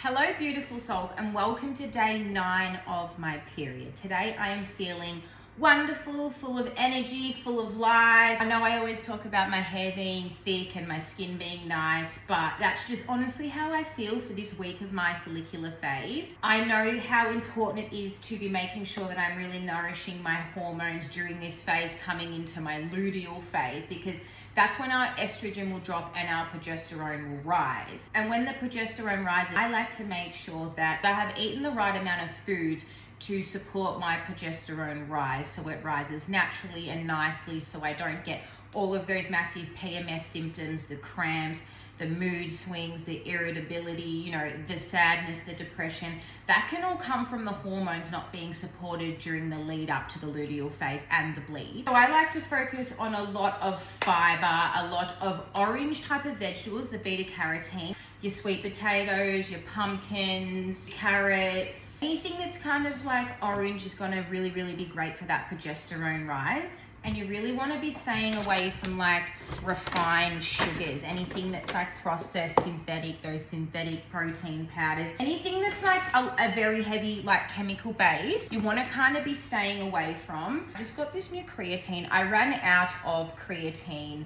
Hello beautiful souls, and welcome to day 9 of my period. Today I am feeling wonderful, full of energy, full of life. I know I always talk about my hair being thick and my skin being nice, but that's just honestly how I feel for this week of my follicular phase. I know how important it is to be making sure that I'm really nourishing my hormones during this phase coming into my luteal phase, because that's when our estrogen will drop and our progesterone will rise. And when the progesterone rises, I like to make sure that I have eaten the right amount of food to support my progesterone rise, so it rises naturally and nicely, so I don't get all of those massive PMS symptoms, the cramps, the mood swings, the irritability, the sadness, the depression. That can all come from the hormones not being supported during the lead up to the luteal phase and the bleed. So I like to focus on a lot of fiber, a lot of orange type of vegetables, the beta carotene, your sweet potatoes, your pumpkins, carrots, anything that's kind of like orange is going to really be great for that progesterone rise. And you really want to be staying away from like refined sugars, anything that's like processed, synthetic, those synthetic protein powders, anything that's like a very heavy like chemical base, you want to kind of be staying away from. I just got this new creatine. I ran out of creatine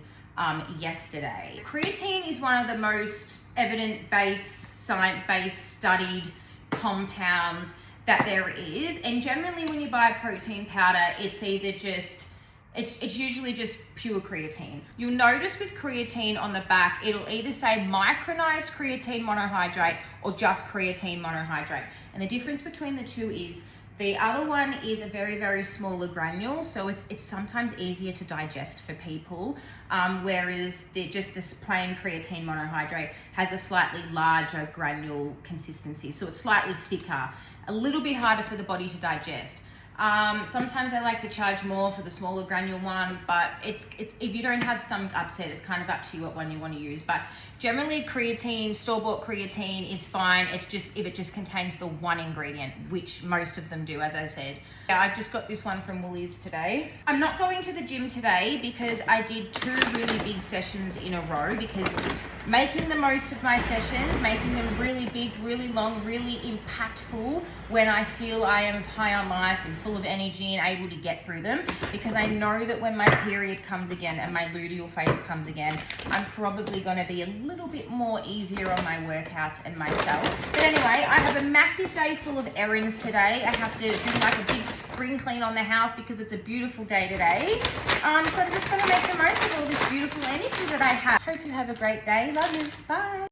yesterday. Creatine is one of the most evidence-based, science-based, studied compounds that there is. And generally when you buy a protein powder, it's either just It's usually just pure creatine. You'll notice with creatine on the back, it'll either say micronized creatine monohydrate or just creatine monohydrate. And the difference between the two is the other one is a very smaller granule, so it's sometimes easier to digest for people, whereas just this plain creatine monohydrate has a slightly larger granule consistency, so it's slightly thicker, a little bit harder for the body to digest. Sometimes I like to charge more for the smaller granule one, but it's if you don't have stomach upset, it's kind of up to you what one you want to use. But generally creatine, store-bought creatine is fine. It's just if it just contains the one ingredient, which most of them do, as I said. Yeah, I just got this one from Woolies today. I'm not going to the gym today because I did 2 really big sessions in a row, because making the most of my sessions, making them really big, really long, really impactful when I feel I am high on life and full of energy and able to get through them, because I know that when my period comes again and my luteal phase comes again, I'm probably going to be a little bit more easier on my workouts and myself. But anyway, I have a massive day full of errands today. I have to do like a big spring clean on the house because it's a beautiful day today. So I'm just going to make the most of all this beautiful energy that I have. Hope you have a great day. Love yous. Bye.